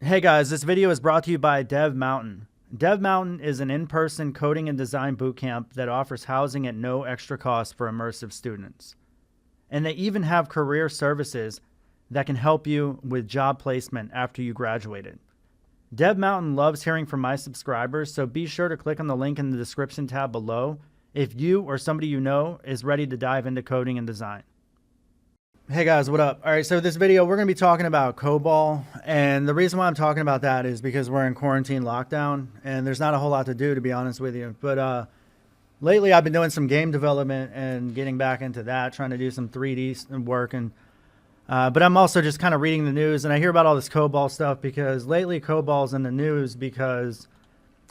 Hey guys, this video is brought to you by Dev Mountain. Dev Mountain is an in-person coding and design bootcamp that offers housing at no extra cost for immersive students. And they even have career services that can help you with job placement after you graduated. Dev Mountain loves hearing from my subscribers, so be sure to click on the link in the description tab below if you or somebody you know is ready to dive into coding and design. Hey guys, what up? All right, so this video, we're going to be talking about Cobol. And the reason why I'm talking about that is because we're in quarantine lockdown and there's not a whole lot to do, to be honest with you. But lately I've been doing some game development and getting back into that, trying to do some 3D work. But I'm also just kind of reading the news, and I hear about all this Cobol stuff because lately Cobol's in the news because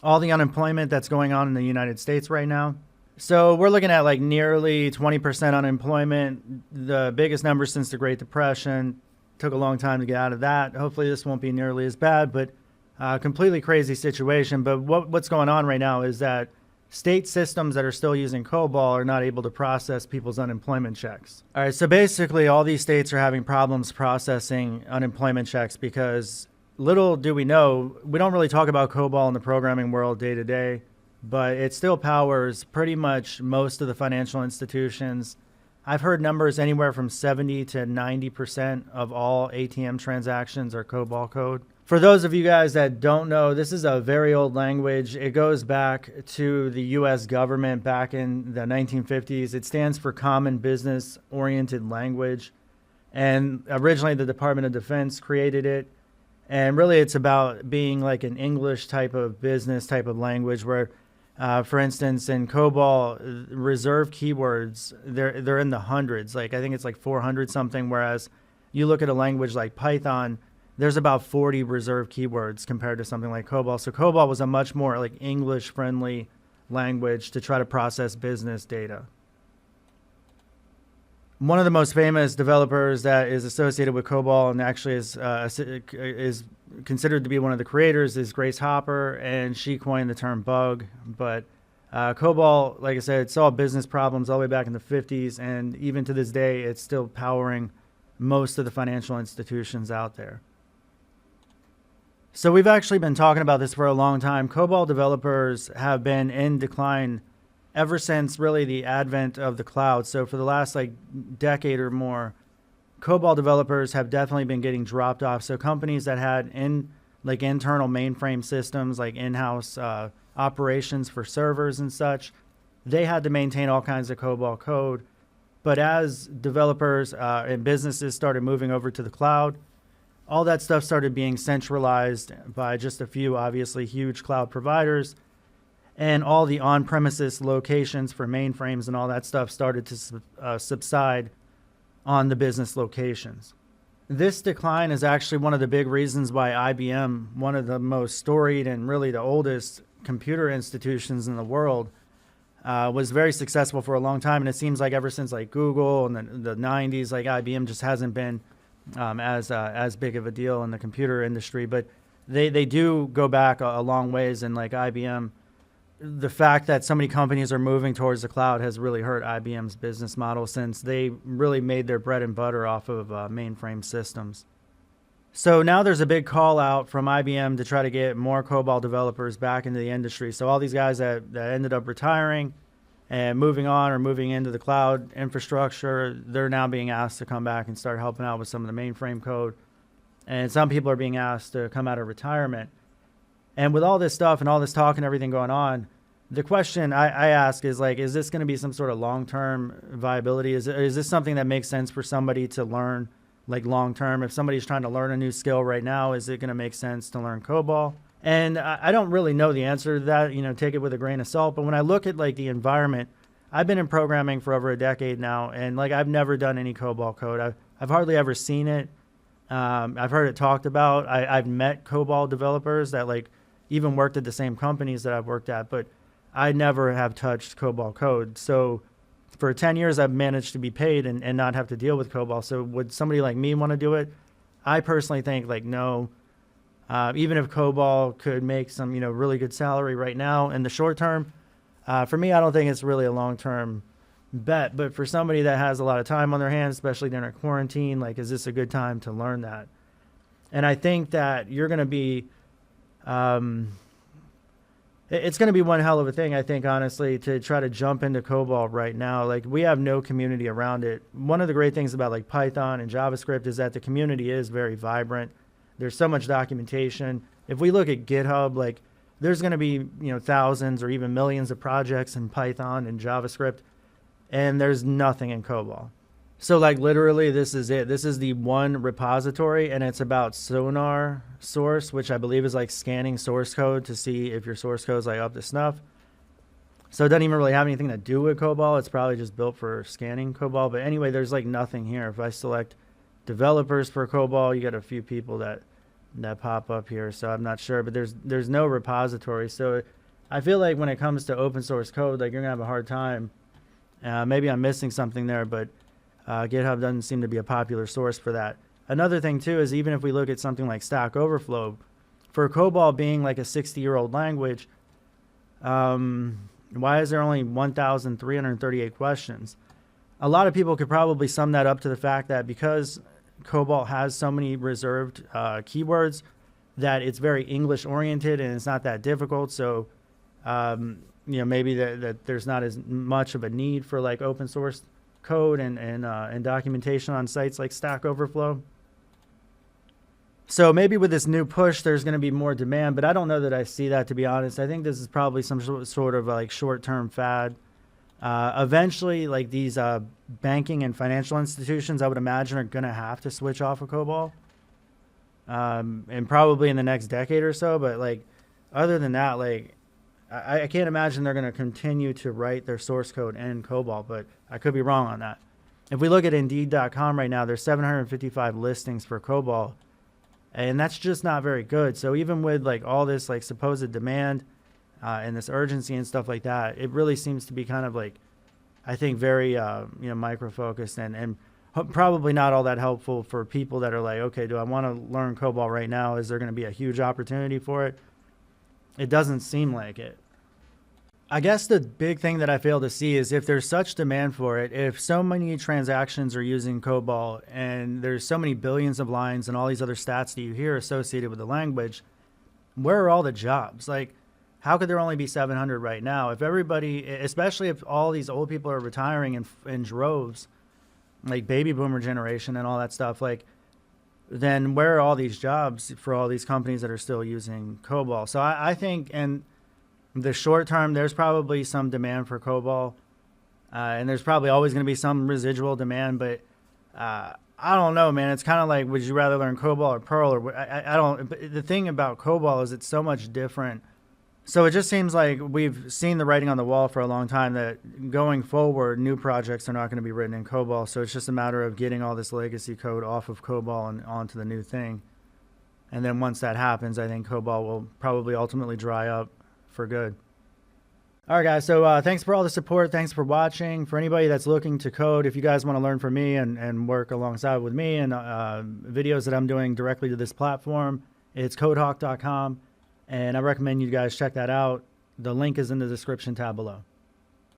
all the unemployment that's going on in the United States right now. So we're looking at like nearly 20% unemployment, the biggest number since the Great Depression. Took a long time to get out of that. Hopefully this won't be nearly as bad, but completely crazy situation. But what's going on right now is that state systems that are still using Cobol are not able to process people's unemployment checks. All right, so basically all these states are having problems processing unemployment checks because little do we know, we don't really talk about Cobol in the programming world day to day, but it still powers pretty much most of the financial institutions. I've heard numbers anywhere from 70 to 90% of all ATM transactions are Cobol code. For those of you guys that don't know, this is a very old language. It goes back to the US government back in the 1950s. It stands for Common Business Oriented Language. And originally the Department of Defense created it. And really it's about being like an English type of business type of language where for instance, in Cobol, reserve keywords, they're in the hundreds. Like I think it's like 400 something, whereas you look at a language like Python, there's about 40 reserve keywords compared to something like Cobol. So Cobol was a much more like English-friendly language to try to process business data. One of the most famous developers that is associated with Cobol and actually is considered to be one of the creators is Grace Hopper, and she coined the term bug. But Cobol, like I said, it solved business problems all the way back in the 50s, and even to this day, it's still powering most of the financial institutions out there. So we've actually been talking about this for a long time. Cobol developers have been in decline ever since really the advent of the cloud. So for the last like decade or more, Cobol developers have definitely been getting dropped off. So companies that had internal mainframe systems, like in-house operations for servers and such, they had to maintain all kinds of Cobol code. But as developers and businesses started moving over to the cloud, all that stuff started being centralized by just a few obviously huge cloud providers. And all the on-premises locations for mainframes and all that stuff started to subside on the business locations. This decline is actually one of the big reasons why IBM, one of the most storied and really the oldest computer institutions in the world, was very successful for a long time. And it seems like ever since like Google and the 90s, like IBM just hasn't been as big of a deal in the computer industry. But they do go back a long ways, and like IBM, the fact that so many companies are moving towards the cloud has really hurt IBM's business model, since they really made their bread and butter off of mainframe systems. So now there's a big call out from IBM to try to get more Cobol developers back into the industry. So all these guys that ended up retiring and moving on or moving into the cloud infrastructure, they're now being asked to come back and start helping out with some of the mainframe code. And some people are being asked to come out of retirement. And with all this stuff and all this talk and everything going on, the question I ask is like, is this going to be some sort of long-term viability? Is this something that makes sense for somebody to learn like long-term? If somebody's trying to learn a new skill right now, is it going to make sense to learn Cobol? And I don't really know the answer to that, take it with a grain of salt. But when I look at like the environment, I've been in programming for over a decade now, and like I've never done any Cobol code. I've hardly ever seen it. I've heard it talked about. I've met Cobol developers that like even worked at the same companies that I've worked at, but I never have touched Cobol code. So for 10 years, I've managed to be paid and not have to deal with Cobol. So would somebody like me want to do it? I personally think like no. Even if Cobol could make some, really good salary right now in the short term, for me, I don't think it's really a long-term bet. But for somebody that has a lot of time on their hands, especially during a quarantine, like, is this a good time to learn that? And I think that you're going to be, it's going to be one hell of a thing, I think, honestly, to try to jump into Cobol right now. Like, we have no community around it. One of the great things about like Python and JavaScript is that the community is very vibrant. There's so much documentation. If we look at GitHub, like, there's going to be, thousands or even millions of projects in Python and JavaScript, and there's nothing in Cobol. So like literally this is it. This is the one repository, and it's about Sonar source, which I believe is like scanning source code to see if your source code is like up to snuff. So it doesn't even really have anything to do with Cobol. It's probably just built for scanning Cobol. But anyway, there's like nothing here. If I select developers for Cobol, you got a few people that pop up here. So I'm not sure, but there's no repository. So I feel like when it comes to open source code, like you're gonna have a hard time. Maybe I'm missing something there, but GitHub doesn't seem to be a popular source for that. Another thing too is even if we look at something like Stack Overflow, for Cobol being like a 60-year-old language, why is there only 1,338 questions? A lot of people could probably sum that up to the fact that because Cobol has so many reserved keywords, that it's very English oriented and it's not that difficult. So, maybe that there's not as much of a need for like open source code and documentation on sites like Stack Overflow. So maybe with this new push, there's going to be more demand, but I don't know that I see that, to be honest. I think this is probably some sort of like short-term fad. Eventually, like these banking and financial institutions, I would imagine, are going to have to switch off of Cobol, and probably in the next decade or so. But like, other than that, like, I can't imagine they're going to continue to write their source code in Cobol, but I could be wrong on that. If we look at Indeed.com right now, there's 755 listings for Cobol, and that's just not very good. So even with like all this like supposed demand and this urgency and stuff like that, it really seems to be kind of like, I think, very micro-focused and probably not all that helpful for people that are like, okay, do I want to learn Cobol right now? Is there going to be a huge opportunity for it? It doesn't seem like it. I guess the big thing that I fail to see is if there's such demand for it, if so many transactions are using Cobol and there's so many billions of lines and all these other stats that you hear associated with the language, where are all the jobs? Like, how could there only be 700 right now? If everybody, especially if all these old people are retiring in droves, like baby boomer generation and all that stuff, like, then where are all these jobs for all these companies that are still using Cobol? So I think in the short term, there's probably some demand for Cobol, and there's probably always going to be some residual demand, but I don't know, man. It's kind of like, would you rather learn Cobol or Perl? Or I don't. But the thing about Cobol is it's so much different. So it just seems like we've seen the writing on the wall for a long time that going forward, new projects are not going to be written in Cobol. So it's just a matter of getting all this legacy code off of Cobol and onto the new thing. And then once that happens, I think Cobol will probably ultimately dry up for good. All right, guys. So thanks for all the support. Thanks for watching. For anybody that's looking to code, if you guys want to learn from me and work alongside with me and videos that I'm doing directly to this platform, it's codehawk.com. And I recommend you guys check that out. The link is in the description tab below.